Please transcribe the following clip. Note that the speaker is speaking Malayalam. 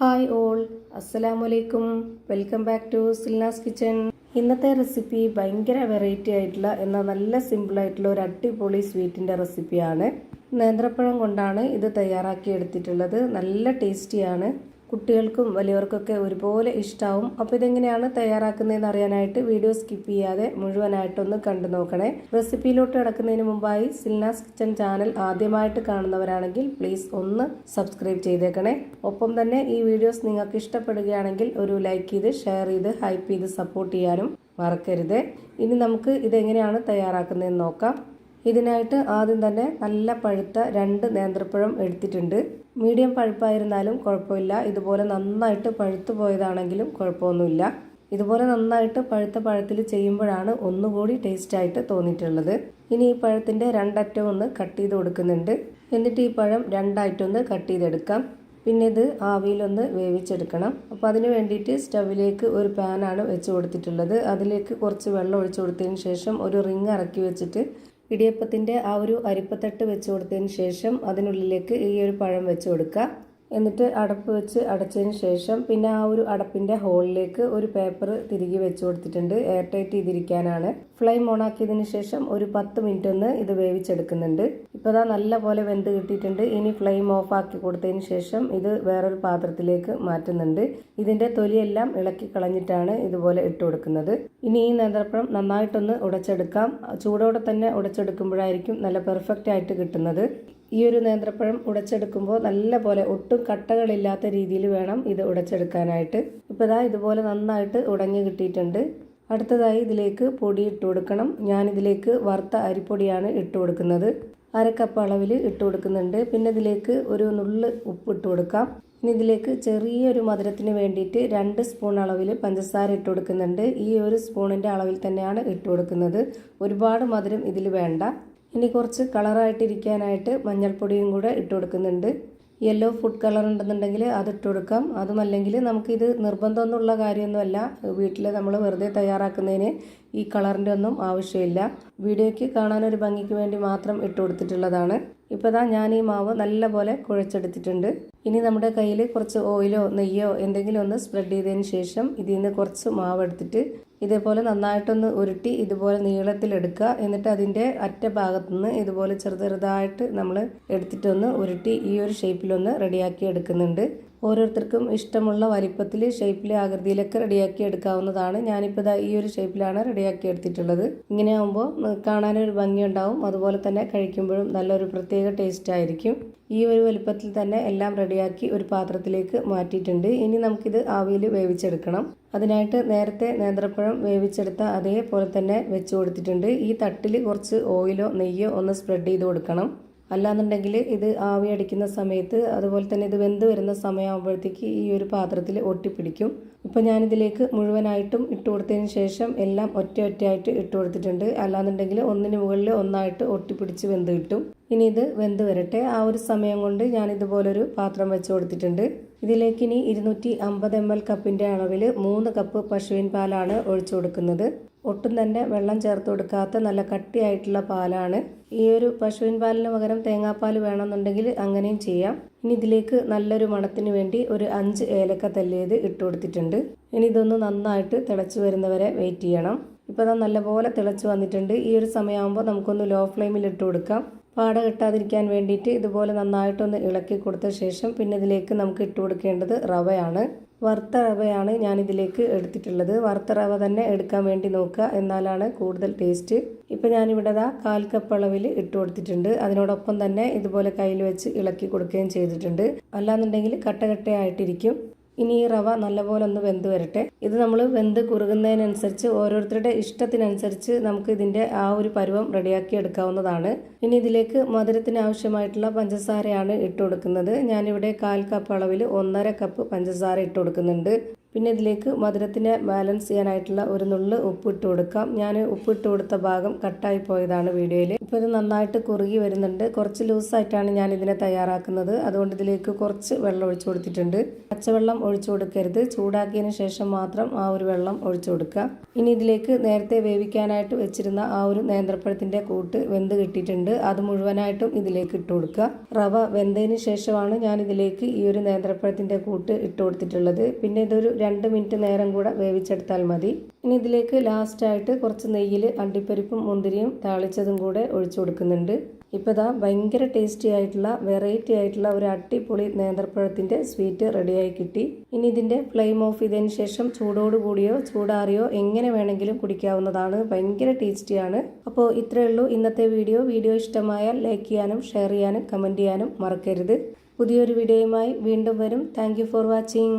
ഹായ് ഓൾ, അസ്സലാമലൈക്കും. Welcome back to Silnas kitchen. ഇന്നത്തെ റെസിപ്പി ഭയങ്കര വെറൈറ്റി ആയിട്ടുള്ള എന്നാൽ നല്ല സിമ്പിളായിട്ടുള്ള ഒരു അടിപൊളി സ്വീറ്റിൻ്റെ റെസിപ്പിയാണ്. നേന്ത്രപ്പഴം കൊണ്ടാണ് ഇത് തയ്യാറാക്കി എടുത്തിട്ടുള്ളത്. നല്ല ടേസ്റ്റിയാണ്. കുട്ടികൾക്കും വലിയവർക്കൊക്കെ ഒരുപോലെ ഇഷ്ടമാവും. അപ്പോൾ ഇതെങ്ങനെയാണ് തയ്യാറാക്കുന്നതെന്ന് അറിയാനായിട്ട് വീഡിയോ സ്കിപ്പ് ചെയ്യാതെ മുഴുവനായിട്ടൊന്ന് കണ്ടു നോക്കണേ. റെസിപ്പിയിലോട്ട് കിടക്കുന്നതിന് മുമ്പായി സിൽനാസ് കിച്ചൺ ചാനൽ ആദ്യമായിട്ട് കാണുന്നവരാണെങ്കിൽ പ്ലീസ് ഒന്ന് സബ്സ്ക്രൈബ് ചെയ്തേക്കണേ. ഒപ്പം തന്നെ ഈ വീഡിയോസ് നിങ്ങൾക്ക് ഇഷ്ടപ്പെടുകയാണെങ്കിൽ ഒരു ലൈക്ക് ചെയ്ത് ഷെയർ ചെയ്ത് ഹൈപ്പ് ചെയ്ത് സപ്പോർട്ട് ചെയ്യാനും മറക്കരുത്. ഇനി നമുക്ക് ഇതെങ്ങനെയാണ് തയ്യാറാക്കുന്നതെന്ന് നോക്കാം. ഇതിനായിട്ട് ആദ്യം തന്നെ നല്ല പഴുത്ത 2 നേന്ത്രപ്പഴം എടുത്തിട്ടുണ്ട്. മീഡിയം പഴുപ്പായിരുന്നാലും കുഴപ്പമില്ല. ഇതുപോലെ നന്നായിട്ട് പഴുത്തു പോയതാണെങ്കിലും കുഴപ്പമൊന്നുമില്ല. ഇതുപോലെ നന്നായിട്ട് പഴുത്ത പഴത്തിൽ ചെയ്യുമ്പോഴാണ് ഒന്നുകൂടി ടേസ്റ്റായിട്ട് തോന്നിയിട്ടുള്ളത്. ഇനി ഈ പഴത്തിൻ്റെ 2 അറ്റവും ഒന്ന് കട്ട് ചെയ്ത് കൊടുക്കുന്നുണ്ട്. എന്നിട്ട് ഈ പഴം 2 ആയിട്ടൊന്ന് കട്ട് ചെയ്തെടുക്കാം. പിന്നെ ഇത് ആവിയിലൊന്ന് വേവിച്ചെടുക്കണം. അപ്പോൾ അതിന് വേണ്ടിയിട്ട് സ്റ്റവിലേക്ക് ഒരു പാനാണ് വെച്ച് കൊടുത്തിട്ടുള്ളത്. അതിലേക്ക് കുറച്ച് വെള്ളം ഒഴിച്ചു കൊടുത്തതിന് ശേഷം ഒരു റിങ് ഇറക്കി വെച്ചിട്ട് ഇടിയപ്പത്തിൻ്റെ ആ ഒരു അരിപ്പത്തട്ട് വെച്ച് കൊടുത്തതിന് ശേഷം അതിനുള്ളിലേക്ക് ഈ ഒരു പഴം വെച്ച് കൊടുക്കുക. എന്നിട്ട് അടപ്പ് വെച്ച് അടച്ചതിന് ശേഷം പിന്നെ ആ ഒരു അടപ്പിൻ്റെ ഹോളിലേക്ക് ഒരു പേപ്പർ തിരികെ വെച്ച് കൊടുത്തിട്ടുണ്ട്. എയർ ടൈറ്റ് ചെയ്തിരിക്കാനാണ്. ഫ്ലെയിം ഓൺ ആക്കിയതിന് ശേഷം ഒരു 10 മിനിറ്റ് ഒന്ന് ഇത് വേവിച്ചെടുക്കുന്നുണ്ട്. ഇപ്പോൾ ഇതാ നല്ല പോലെ വെന്ത് കിട്ടിയിട്ടുണ്ട്. ഇനി ഫ്ലെയിം ഓഫ് ആക്കി കൊടുത്തതിന് ശേഷം ഇത് വേറൊരു പാത്രത്തിലേക്ക് മാറ്റുന്നുണ്ട്. ഇതിൻ്റെ തൊലിയെല്ലാം ഇളക്കി കളഞ്ഞിട്ടാണ് ഇതുപോലെ ഇട്ട് കൊടുക്കുന്നത്. ഇനി ഈ നേന്ത്രപ്പഴം നന്നായിട്ടൊന്ന് ഉടച്ചെടുക്കാം. ചൂടോടെ തന്നെ ഉടച്ചെടുക്കുമ്പോഴായിരിക്കും നല്ല പെർഫെക്റ്റ് ആയിട്ട് കിട്ടുന്നത്. ഈ ഒരു നേന്ത്രപ്പഴം ഉടച്ചെടുക്കുമ്പോൾ നല്ല പോലെ ഒട്ടും കട്ടകളില്ലാത്ത രീതിയിൽ വേണം ഇത് ഉടച്ചെടുക്കാനായിട്ട്. ഇപ്പോൾ ഇതാ ഇതുപോലെ നന്നായിട്ട് ഉടഞ്ഞു കിട്ടിയിട്ടുണ്ട്. അടുത്തതായി ഇതിലേക്ക് പൊടി ഇട്ട് കൊടുക്കണം. ഞാനിതിലേക്ക് വറുത്ത അരിപ്പൊടിയാണ് ഇട്ട് കൊടുക്കുന്നത്. 1/2 കപ്പ് അളവിൽ ഇട്ട് കൊടുക്കുന്നുണ്ട്. പിന്നെ ഇതിലേക്ക് ഒരു നുള്ള് ഉപ്പ് ഇട്ട് കൊടുക്കാം. ഇനി ഇതിലേക്ക് ചെറിയൊരു മധുരത്തിന് വേണ്ടിയിട്ട് 2 സ്പൂൺ അളവിൽ പഞ്ചസാര ഇട്ട് കൊടുക്കുന്നുണ്ട്. ഈ ഒരു സ്പൂണിൻ്റെ അളവിൽ തന്നെയാണ് ഇട്ട് കൊടുക്കുന്നത്. ഒരുപാട് മധുരം ഇതിൽ വേണ്ട. ഇനി കുറച്ച് കളറായിട്ടിരിക്കാനായിട്ട് മഞ്ഞൾപ്പൊടിയും കൂടെ ഇട്ട് കൊടുക്കുന്നുണ്ട്. യെല്ലോ ഫുഡ് കളർ ഉണ്ടെന്നുണ്ടെങ്കിൽ അത് ഇട്ട് കൊടുക്കാം. അതുമല്ലെങ്കിൽ നമുക്കിത് നിർബന്ധമൊന്നുമുള്ള കാര്യമൊന്നുമല്ല. വീട്ടിൽ നമ്മൾ വെറുതെ തയ്യാറാക്കുന്നതിന് ഈ കളറിൻ്റെ ഒന്നും ആവശ്യമില്ല. വീഡിയോയ്ക്ക് കാണാനൊരു ഭംഗിക്ക് വേണ്ടി മാത്രം ഇട്ട് കൊടുത്തിട്ടുള്ളതാണ്. ഇപ്പോൾ ദാ ഞാൻ ഈ മാവ് നല്ലപോലെ കുഴച്ചെടുത്തിട്ടുണ്ട്. ഇനി നമ്മുടെ കയ്യിൽ കുറച്ച് ഓയിലോ നെയ്യോ എന്തെങ്കിലും ഒന്ന് സ്പ്രെഡ് ചെയ്തതിന് ശേഷം ഇതിൽ നിന്ന് കുറച്ച് മാവ് എടുത്തിട്ട് ഇതേപോലെ നന്നായിട്ടൊന്ന് ഉരുട്ടി ഇതുപോലെ നീളത്തിലെടുക്കുക. എന്നിട്ട് അതിൻ്റെ അറ്റ ഭാഗത്തുനിന്ന് ഇതുപോലെ ചെറുതായിട്ട് നമ്മൾ എടുത്തിട്ടൊന്ന് ഉരുട്ടി ഈ ഒരു ഷേപ്പിലൊന്ന് റെഡിയാക്കി എടുക്കുന്നുണ്ട്. ഓരോരുത്തർക്കും ഇഷ്ടമുള്ള വലിപ്പത്തിൽ ഷേപ്പിൽ ആകൃതിയിലൊക്കെ റെഡിയാക്കി എടുക്കാവുന്നതാണ്. ഞാനിപ്പോൾ ഇതാ ഈ ഒരു ഷേപ്പിലാണ് റെഡിയാക്കി എടുത്തിട്ടുള്ളത്. ഇങ്ങനെ ആകുമ്പോൾ കാണാനൊരു ഭംഗിയുണ്ടാവും. അതുപോലെ തന്നെ കഴിക്കുമ്പോഴും നല്ലൊരു പ്രത്യേക ടേസ്റ്റ് ആയിരിക്കും. ഈ ഒരു വലിപ്പത്തിൽ തന്നെ എല്ലാം റെഡിയാക്കി ഒരു പാത്രത്തിലേക്ക് മാറ്റിയിട്ടുണ്ട്. ഇനി നമുക്കിത് ആവിയിൽ വേവിച്ചെടുക്കണം. അതിനായിട്ട് നേരത്തെ നേന്ത്രപ്പഴം വേവിച്ചെടുത്ത അതേപോലെ തന്നെ വെച്ച് കൊടുത്തിട്ടുണ്ട്. ഈ തട്ടിൽ കുറച്ച് ഓയിലോ നെയ്യോ ഒന്ന് സ്പ്രെഡ് ചെയ്ത് കൊടുക്കണം. അല്ലാന്നുണ്ടെങ്കിൽ ഇത് ആവി അടിക്കുന്ന സമയത്ത് അതുപോലെ തന്നെ ഇത് വെന്ത് വരുന്ന സമയമാകുമ്പോഴത്തേക്ക് ഈ ഒരു പാത്രത്തിൽ ഒട്ടിപ്പിടിക്കും. ഇപ്പോൾ ഞാനിതിലേക്ക് മുഴുവനായിട്ടും ഇട്ട് കൊടുത്തതിന് ശേഷം എല്ലാം ഒറ്റയായിട്ട് ഇട്ട് കൊടുത്തിട്ടുണ്ട്. അല്ലാന്നുണ്ടെങ്കിൽ ഒന്നിന് മുകളിൽ ഒന്നായിട്ട് ഒട്ടിപ്പിടിച്ച് വെന്ത് കിട്ടും. ഇനി ഇത് വെന്ത് വരട്ടെ. ആ ഒരു സമയം കൊണ്ട് ഞാൻ ഇതുപോലൊരു പാത്രം വെച്ച് കൊടുത്തിട്ടുണ്ട്. ഇതിലേക്ക് ഇനി 250 ml കപ്പിൻ്റെ അളവിൽ 3 കപ്പ് പശുവിൻ പാലാണ് ഒഴിച്ചു കൊടുക്കുന്നത്. ഒട്ടും തന്നെ വെള്ളം ചേർത്ത് കൊടുക്കാത്ത നല്ല കട്ടിയായിട്ടുള്ള പാലാണ്. ഈ ഒരു പശുവിൻ പാലിന് പകരം തേങ്ങാപ്പാൽ വേണമെന്നുണ്ടെങ്കിൽ അങ്ങനെയും ചെയ്യാം. ഇനി ഇതിലേക്ക് നല്ലൊരു മണത്തിന് വേണ്ടി ഒരു 5 ഏലക്ക തല്ലിയത് ഇട്ട് കൊടുത്തിട്ടുണ്ട്. ഇനി ഇതൊന്ന് നന്നായിട്ട് തിളച്ച് വരുന്നവരെ വെയിറ്റ് ചെയ്യണം. ഇപ്പോൾ അത് നല്ലപോലെ തിളച്ച് വന്നിട്ടുണ്ട്. ഈ ഒരു സമയമാകുമ്പോൾ നമുക്കൊന്ന് ലോ ഫ്ലെയിമിൽ ഇട്ട് കൊടുക്കാം. പാട കെട്ടാതിരിക്കാൻ വേണ്ടിയിട്ട് ഇതുപോലെ നന്നായിട്ടൊന്ന് ഇളക്കി കൊടുത്ത ശേഷം പിന്നെ ഇതിലേക്ക് നമുക്ക് ഇട്ട് കൊടുക്കേണ്ടത് റവയാണ്. വറുത്ത റവയാണ് ഞാനിതിലേക്ക് എടുത്തിട്ടുള്ളത്. വറുത്ത റവ തന്നെ എടുക്കാൻ വേണ്ടി നോക്കുക, എന്നാലാണ് കൂടുതൽ ടേസ്റ്റ്. ഇപ്പോൾ ഞാനിവിടെ 1/4 കപ്പ് അളവിൽ ഇട്ട് കൊടുത്തിട്ടുണ്ട്. അതിനോടൊപ്പം തന്നെ ഇതുപോലെ കയ്യിൽ വെച്ച് ഇളക്കി കൊടുക്കുകയും ചെയ്തിട്ടുണ്ട്. അല്ലാന്നുണ്ടെങ്കിൽ കട്ടയായിട്ടിരിക്കും. ഇനി ഈ റവ നല്ലപോലെ ഒന്ന് വെന്ത് വരട്ടെ. ഇത് നമ്മൾ വെന്ത് കുറുകുന്നതിനനുസരിച്ച് ഓരോരുത്തരുടെ ഇഷ്ടത്തിനനുസരിച്ച് നമുക്ക് ഇതിൻ്റെ ആ ഒരു പരുവം റെഡിയാക്കി എടുക്കാവുന്നതാണ്. ഇനി ഇതിലേക്ക് മധുരത്തിന് ആവശ്യമായിട്ടുള്ള പഞ്ചസാരയാണ് ഇട്ട് കൊടുക്കുന്നത്. ഞാനിവിടെ 1/4 കപ്പ് അളവിൽ 1.5 കപ്പ് പഞ്ചസാര ഇട്ട് കൊടുക്കുന്നുണ്ട്. പിന്നെ ഇതിലേക്ക് മധുരത്തിനെ ബാലൻസ് ചെയ്യാനായിട്ടുള്ള ഒരു നുള്ള് ഉപ്പ് ഇട്ട് കൊടുക്കാം. ഞാൻ ഉപ്പിട്ട് കൊടുത്ത ഭാഗം കട്ടായി പോയതാണ് വീഡിയോയിൽ. ഇപ്പോൾ ഇത് നന്നായിട്ട് കുറുകി വരുന്നുണ്ട്. കുറച്ച് ലൂസായിട്ടാണ് ഞാൻ ഇതിനെ തയ്യാറാക്കുന്നത്. അതുകൊണ്ട് ഇതിലേക്ക് കുറച്ച് വെള്ളം ഒഴിച്ചു കൊടുത്തിട്ടുണ്ട്. പച്ചവെള്ളം ഒഴിച്ചു കൊടുക്കരുത്. ചൂടാക്കിയതിന് ശേഷം മാത്രം ആ ഒരു വെള്ളം ഒഴിച്ചു കൊടുക്കുക. ഇനി ഇതിലേക്ക് നേരത്തെ വേവിക്കാനായിട്ട് വെച്ചിരുന്ന ആ ഒരു നേന്ത്രപ്പഴത്തിൻ്റെ കൂട്ട് വെന്ത് കിട്ടിയിട്ടുണ്ട്. അത് മുഴുവനായിട്ടും ഇതിലേക്ക് ഇട്ട് കൊടുക്കുക. റവ വെന്തതിന് ശേഷമാണ് ഞാൻ ഇതിലേക്ക് ഈ ഒരു നേന്ത്രപ്പഴത്തിൻ്റെ കൂട്ട് ഇട്ട് കൊടുത്തിട്ടുള്ളത്. പിന്നെ ഇതൊരു 2 മിനിറ്റ് നേരം കൂടെ വേവിച്ചെടുത്താൽ മതി. ഇനി ഇതിലേക്ക് ലാസ്റ്റായിട്ട് കുറച്ച് നെയ്യിൽ അണ്ടിപ്പരിപ്പും മുന്തിരിയും താളിച്ചതും കൂടെ ഒഴിച്ചു കൊടുക്കുന്നുണ്ട്. ഇപ്പോൾ ഇതാ ഭയങ്കര ടേസ്റ്റി ആയിട്ടുള്ള വെറൈറ്റി ആയിട്ടുള്ള ഒരു അടിപൊളി നേന്ത്രപ്പഴത്തിൻ്റെ സ്വീറ്റ് റെഡിയായി കിട്ടി. ഇനി ഇതിൻ്റെ ഫ്ലെയിം ഓഫ് ചെയ്തതിന് ശേഷം ചൂടോടുകൂടിയോ ചൂടാറിയോ എങ്ങനെ വേണമെങ്കിലും കുടിക്കാവുന്നതാണ്. ഭയങ്കര ടേസ്റ്റിയാണ്. അപ്പോൾ ഇത്രയേ ഉള്ളൂ ഇന്നത്തെ വീഡിയോ ഇഷ്ടമായാൽ ലൈക്ക് ചെയ്യാനും ഷെയർ ചെയ്യാനും കമൻറ്റ് ചെയ്യാനും മറക്കരുത്. പുതിയൊരു വീഡിയോയുമായി വീണ്ടും വരും. Thank you for watching.